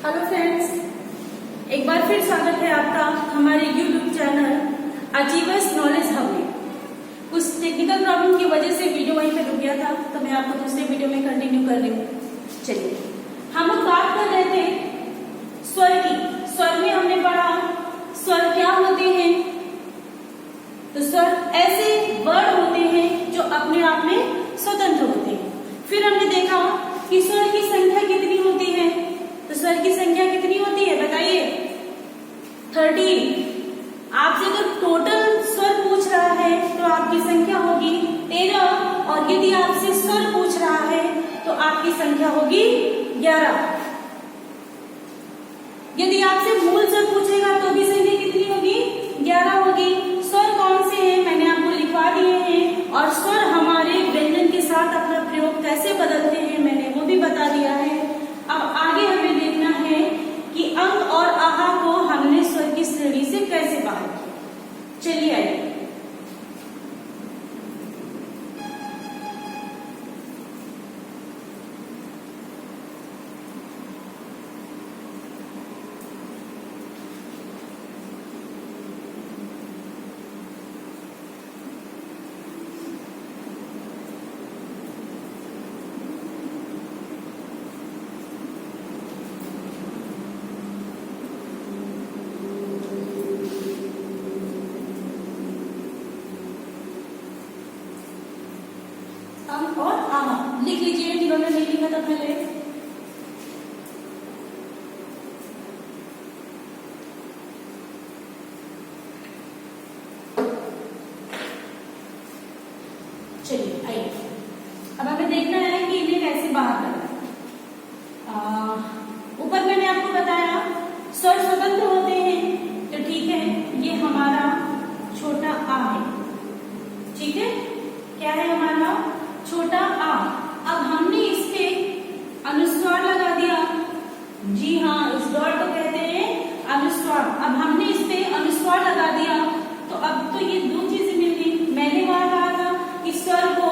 Hello friends, एक बार फिर स्वागत है आपका हमारे YouTube channel achievers knowledge hub में। कुछ टेक्निकल प्रॉब्लम की वजह से वीडियो वहीं पे रुक गया था, तो मैं आपको दूसरे वीडियो में कंटिन्यू कर रही हूँ। चलिए, हम लोग बात कर रहे थे स्वर की। स्वर में हमने पढ़ा स्वर क्या होते हैं। तो स्वर ऐसे वर्ड होते हैं जो अपने आप में स्वतंत्र होते हैं। फिर हमने देखा कि स्वर की संख्या कितनी होती है। तो स्वर की संख्या कितनी होती है बताइए? 13। आपसे अगर टोटल स्वर पूछ रहा है तो आपकी संख्या होगी 13, और यदि आपसे स्वर पूछ रहा है तो आपकी संख्या होगी 11। यदि आपसे मूल स्वर पूछेगा तो भी संख्या कितनी होगी? 11 होगी। स्वर कौन से हैं मैंने आपको लिखवा दिए हैं, और स्वर हमारे व्यंजन के साथ अपना प्रयोग कैसे बदलते हैं मैंने वो भी बता दिया है। अब आगे हमें देखना है कि अंग और आहा को हमने स्वर की श्रेणी से कैसे बाहर किया। चलिए आइए। अंग और आहा लिख लीजिए, जिन्होंने नहीं लिखा था पहले। चलिए आइए, अब हमें देखना है कि इन्हें कैसे बाहर करना है। ऊपर मैंने आपको बताया स्वर स्वतंत्र होते हैं, तो ठीक है, ये हमारा छोटा आ है। ठीक है, क्या है हमारा छोटा आ। अब हमने इस पे अनुस्वार लगा दिया। जी हाँ, इस डॉट को कहते हैं अनुस्वार। अब हमने इस पे अनुस्वार लगा दिया तो अब तो ये दो चीजें मिल गई। मैंने वहां कहा था कि स्वर को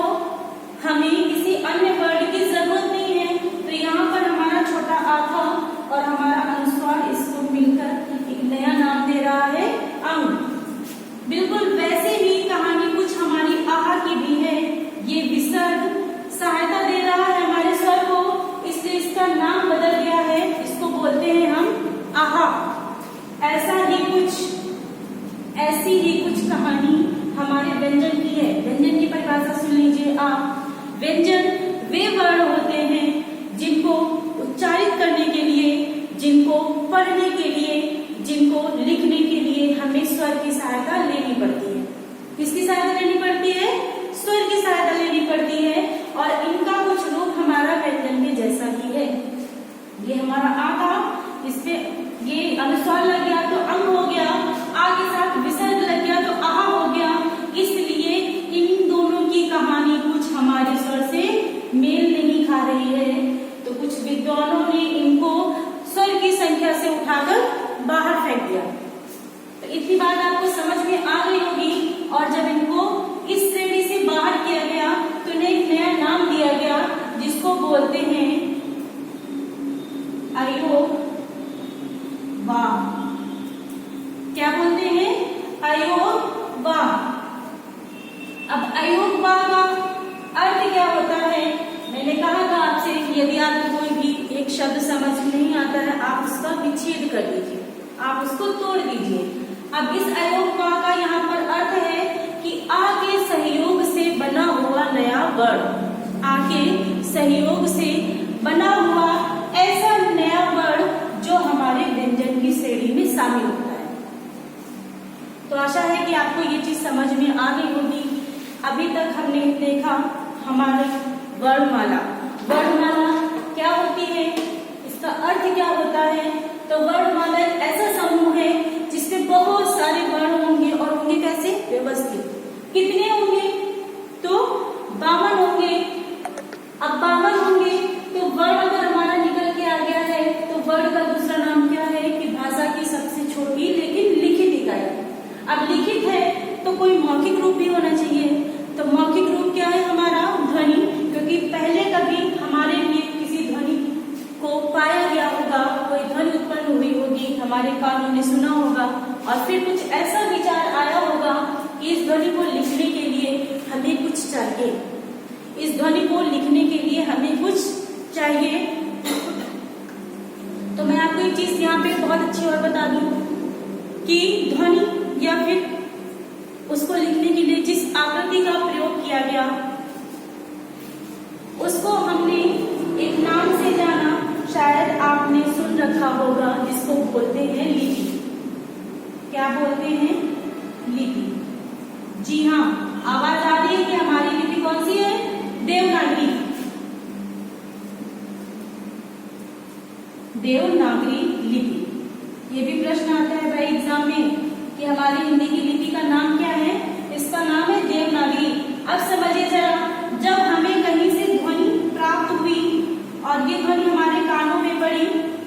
हमें किसी अन्य वर्ड की जरूरत नहीं है, तो यहाँ पर हमारा छोटा आ था और हमारा अनुस्वार इसको मिलकर एक नया नाम दे रहा है अंग। बिल्कुल वैसे ही कहानी कुछ हमारी आहा की भी है। ये विसर्ग सहायता दे रहा है हमारे स्वर को, इसलिए इसका नाम बदल गया है। इसको बोलते हैं हम आहा। ऐसी ही कुछ कहानी हमारे व्यंजन की है। व्यंजन की परिभाषा सुन लीजिए आप। व्यंजन वे वर्ण होते हैं जिनको उच्चारित करने के लिए, जिनको पढ़ने के लिए, जिनको लिखने के लिए हमें स्वर की सहायता लेनी पड़ती है। किसकी सहायता लेनी पड़ती है? स्वर की सहायता लेनी पड़ती है। और इनका कुछ रूप हमारा व्यंजन के जैसा ही है। ये हमारा आ था, इसपे ये अनुस्वार लग गया तो अंग हो गया, आ के साथ विसर्ग लग गया तो आहा हो गया। इसलिए इन दोनों की कहानी कुछ हमारे स्वर से मेल नहीं खा रही है, तो कुछ विद्वानों ने इनको स्वर की संख्या से उठाकर बाहर फेंक दिया। तो इतनी बात आपको समझ में आ गई होगी। और जब इनको इस श्रेणी से बाहर किया गया तो इन्हें एक नया नाम दिया गया, जिसको बोलते हैं अयोग वाह। क्या बोलते हैं? अयोग वाह। अब अयोग वाह का अर्थ क्या होता है? मैंने कहा था आपसे कि यदि आपको कोई भी एक शब्द समझ नहीं आता है, आप उसका विच्छेद कर दीजिए, आप उसको तोड़ दीजिए। अब इस अयोग वाह का यहाँ पर अर्थ है कि आ के सहयोग से बना हुआ नया वर्ड। आ के सहयोग से बना हुआ ऐसा नया वर्ड जो हमारे व्यंजन की श्रेणी में शामिल होता है। तो आशा है कि आपको ये चीज समझ में आ गई होगी। अभी तक हमने देखा हमारी वर्णमाला। वर्णमाला क्या होती है, इसका अर्थ क्या होता है? तो वर्णमाला एक ऐसा समूह है जिसमें बहुत सारे वर्ण होंगे, और होंगे कैसे? व्यवस्थित। कितने होंगे? तो 52 होंगे। अब 52 होंगे तो वर्ण अगर हमारा निकल के आ गया है तो वर्ण का दूसरा नाम क्या है? कि भाषा की सबसे छोटी लेकिन लिखित इकाई। अब लिखित है तो कोई मौखिक रूप भी होना चाहिए। तो मौखिक रूप क्या है हमारा? ध्वनि, क्योंकि पहले कभी हमारे लिए किसी ध्वनि को पाया गया होगा, कोई ध्वनि हमारे कानों ने सुना होगा और फिर कुछ ऐसा विचार आया होगा कि इस ध्वनि को लिखने के लिए हमें कुछ चाहिए, इस ध्वनि को लिखने के लिए हमें कुछ चाहिए। तो मैं आपको एक चीज यहाँ पे बहुत अच्छी और बता दूं कि ध्वनि या फिर उसको लिखने के लिए जिस आकृति का प्रयोग किया गया उसको हमने एक नाम से जाना, शायद आपने सुन रखा होगा, जिसको बोलते हैं लिपि। क्या बोलते हैं? लिपि। जी हाँ, आवाज आ रही है कि हमारी लिपि कौन सी है? देवनागरी। देवनागरी लिपि। ये भी प्रश्न आता है भाई एग्जाम में कि हमारी हिंदी की लिपि का नाम क्या है? इसका नाम है देवनागरी। अब समझिए जरा, जब हमें कहीं से ध्वनि प्राप्त हुई और ये ध्वनि हमारे कानों में पड़ी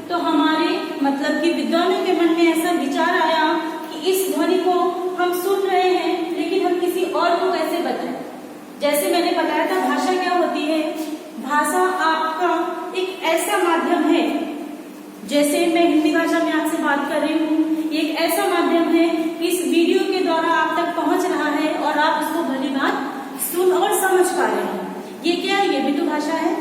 तो हमारे मतलब कि विद्वानों के मन में ऐसा विचार आया कि इस ध्वनि को हम सुन रहे हैं लेकिन हम किसी और को कैसे बताएं। जैसे मैंने बताया था, भाषा क्या होती है? भाषा आपका एक ऐसा माध्यम है, जैसे मैं हिंदी भाषा में आपसे बात कर रही हूँ, एक ऐसा माध्यम है कि इस वीडियो के द्वारा आप तक पहुंच रहा है और आप उसको भली बात सुन और समझ पा रहे हैं। ये क्या है? ये भी तो भाषा है।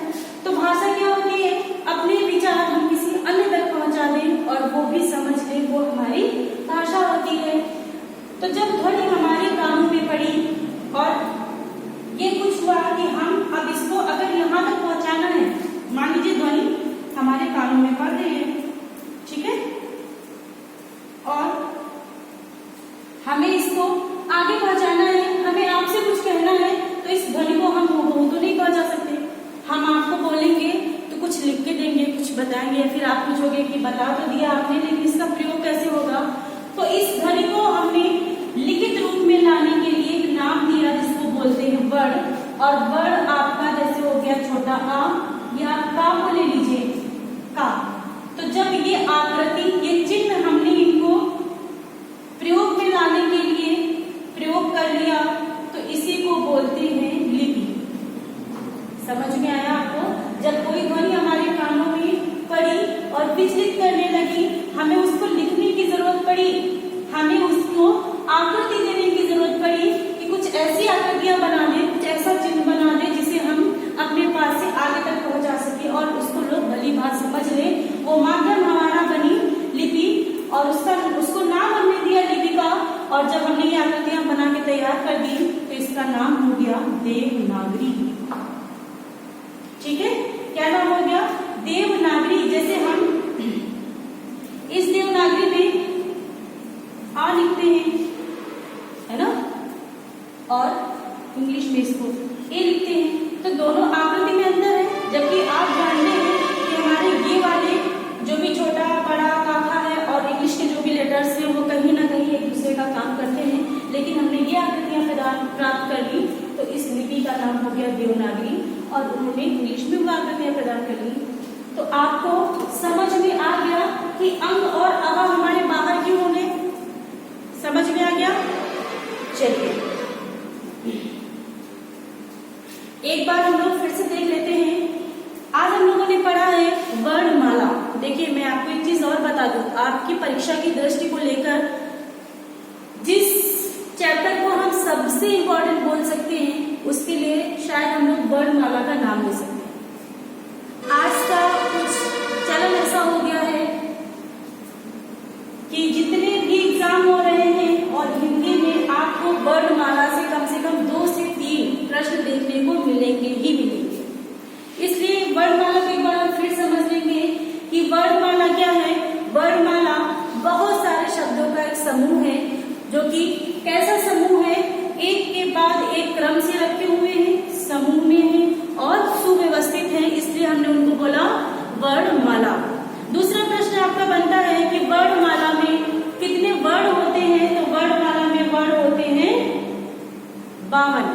तो भाषा क्या होती है? अपने विचार हम किसी अन्य तक पहुंचा दें और वो भी समझ ले, वो हमारी भाषा होती है। तो जब ध्वनि हमारे कानों में पड़ी और ये कुछ हुआ कि हम अब इसको अगर यहाँ तक पहुंचाना है, मान लीजिए ध्वनि हमारे कानों में पड़ रही है, ठीक है, और हमें इसको आगे पहुंचाना है, हमें आपसे कुछ कहना है, तो इस ध्वनि को हम हूबहू तो नहीं पहुंचा सकते। हम आपको बोलेंगे तो कुछ लिख के देंगे, कुछ बताएंगे, फिर आप पूछोगे कि बता तो दिया आपने लेकिन इसका प्रयोग कैसे होगा। तो इस ध्वनि को हमने लिखित रूप में लाने के लिए एक नाम दिया जिसको बोलते हैं वर्ण। और वर्ण आपका जैसे हो गया छोटा आ या का को ले लीजिए, का। तो जब ये आकृति, ये चिन्ह हमने इनको प्रयोग में लाने के लिए प्रयोग कर लिया तो इसी को बोलते हैं लिपि। समझ में आया आपको? जब कोई ध्वनि हमारे कानों में पड़ी और विचलित करने लगी, हमें उसको लिखने की जरूरत पड़ी, हमें उसको आकृति देने की जरूरत पड़ी कि कुछ ऐसी आकृतियां बना दे, कुछ ऐसा चिन्ह बना दे जिसे हम अपने पास से आगे तक पहुंचा सके और उसको लोग भली बात समझ ले। वो माध्यम हमारा बनी लिपि और उसको नाम हमने दिया लिपि का। और जब हमने ये आकृतियां बना के तैयार कर दी तो इसका नाम हो गया देवनागरी। ठीक है, क्या नाम हो गया? देवनागरी। जैसे हम इस देवनागरी में आ लिखते हैं, है ना, और इंग्लिश में इसको ए लिखते हैं, तो दोनों आकृति में अंतर है। जबकि आप जानते हैं कि हमारे ये वाले जो भी छोटा बड़ा काका है और इंग्लिश के जो भी लेटर्स हैं वो कहीं ना कहीं एक दूसरे का काम करते हैं, लेकिन हमने ये आकृतियां प्राप्त कर ली तो इस लिपि का नाम हो गया देवनागरी और उन्होंने इंग्लिश में वो आकृतियां प्रदान कर ली। तो आपको समझ में आ गया कि अंग और अवा हमारे बाहर क्यों होंगे? समझ में आ गया? चलिए एक बार हम लोग फिर से देख लेते हैं। आज हम लोगों ने पढ़ा है वर्णमाला। देखिए मैं आपको एक चीज और बता दूं, आपकी परीक्षा की दृष्टि को लेकर जिस चैप्टर को हम सबसे इम्पोर्टेंट बोल सकते हैं उसके लिए शायद हम लोग वर्णमाला का नाम ले सकते हैं। आज का कुछ चलन ऐसा हो गया है कि जितने भी एग्जाम हो रहे हैं और हिंदी में आपको वर्णमाला से कम 2 से 3 प्रश्न देखने को मिलेंगे ही मिलेंगे। इसलिए वर्णमाला को एक बार हम फिर समझ लेंगे कि वर्णमाला क्या है। वर्णमाला बहुत सारे शब्दों का एक समूह है जो कि कैसा समूह है, एक के बाद एक क्रम से रखे हुए हैं, समूह में है और सुव्यवस्थित है, इसलिए हमने उनको बोला वर्णमाला। दूसरा प्रश्न आपका बनता है कि वर्णमाला में कितने वर्ण होते हैं? तो वर्णमाला में वर्ण होते हैं 52।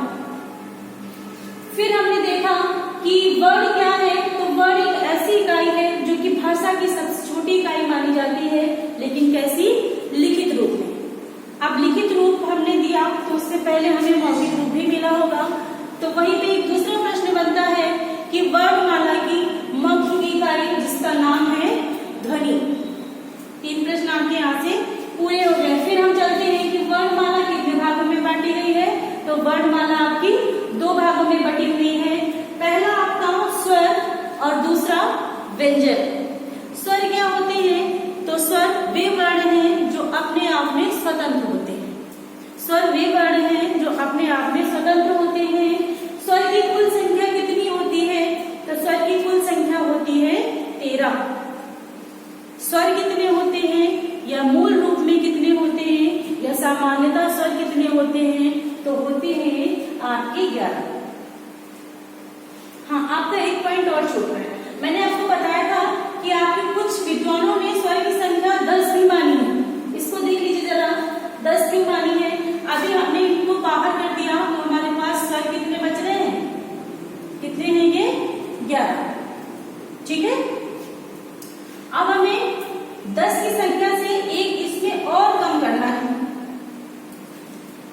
फिर हमने देखा कि वर्ण क्या है, तो वर्ण एक ऐसी इकाई है जो कि भाषा की सबसे छोटी इकाई मानी जाती है, लेकिन कैसी? लिखित रूप में। अब लिखित रूप हमने दिया तो उससे पहले हमें मौखिक रूप भी मिला होगा, तो वहीं पे एक दूसरा प्रश्न बनता है कि वर्णमाला की मौखिक इकाई जिसका नाम है ध्वनि। 3 प्रश्न आपके व्यंजन। स्वर क्या होते हैं? तो स्वर वे वर्ण हैं जो अपने आप में स्वतंत्र होते हैं। स्वर वे वर्ण हैं जो अपने आप में स्वतंत्र होते हैं। स्वर की कुल संख्या कितनी होती है? तो स्वर की कुल संख्या होती है 13। स्वर कितने होते हैं या मूल रूप में कितने होते हैं या सामान्यतः स्वर कितने होते हैं? तो होते हैं आपके 11। हाँ, आपका एक पॉइंट और छूट रहा है। मैंने आपको बताया था कि आपके कुछ विद्वानों ने स्वर की संख्या 10 भी मानी है। इसको देख लीजिए जरा, 10 क्यों मानी है? अभी हमने इनको बाहर कर दिया तो हमारे पास स्वर कितने बच रहे हैं? कितने हैं ये? 11। ठीक है, अब हमें 10 की संख्या से एक इसमें और कम करना है।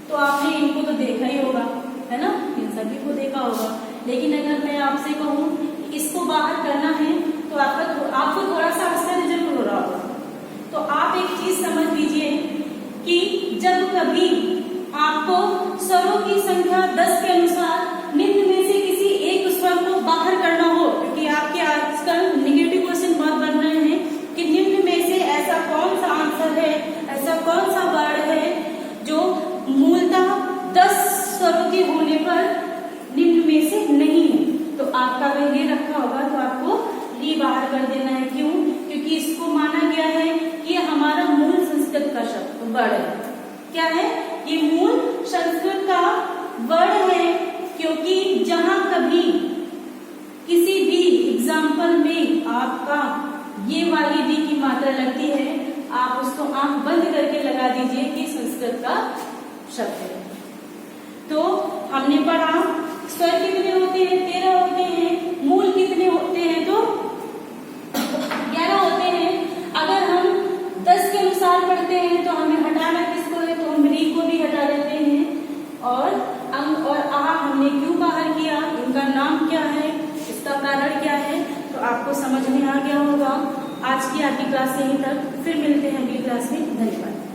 तो आपने इनको तो देखा ही होगा, है ना, इन सभी को देखा होगा। लेकिन अगर मैं आपसे कहूं कि इसको बाहर करना है तो आपको थोड़ा सा आश्चर्य जरूर हो रहा होगा। तो आप एक चीज समझ लीजिए कि जब कभी आपको स्वरों की संख्या 10 के अनुसार निम्न में से किसी एक स्वर को बाहर करना हो, क्योंकि आपके आजकल निगेटिव क्वेश्चन बहुत बन रहे हैं कि निम्न में से ऐसा कौन सा आंसर है, ऐसा कौन सा वर्ड है जो मूलतः 10 स्वरों के होने पर निम्न में से नहीं है, तो आपका अगर ये रखा होगा तो आपको री बाहर कर देना है। क्यों? क्योंकि इसको माना गया है कि ये हमारा मूल संस्कृत का शब्द वर्ड है। क्या है? ये मूल संस्कृत का वर्ड है, क्योंकि जहां कभी किसी भी एग्जाम्पल में आपका ये वाली डी की मात्रा लगती है, आप उसको आंख बंद करके लगा दीजिए कि संस्कृत का शब्द है। तो हमने पढ़ा स्वर कितने होते हैं? 13 होते हैं। मूल कितने होते हैं? तो 11 होते हैं। अगर हम 10 के अनुसार पढ़ते हैं तो हमें हटाना किसको है? तो हम री को भी हटा देते हैं। और अंग और आ हमने क्यों बाहर किया? इनका नाम क्या है? इसका कारण क्या है? तो आपको समझ में आ गया होगा। आज की क्लास यहीं तक, फिर मिलते हैं अगली क्लास में। धन्यवाद।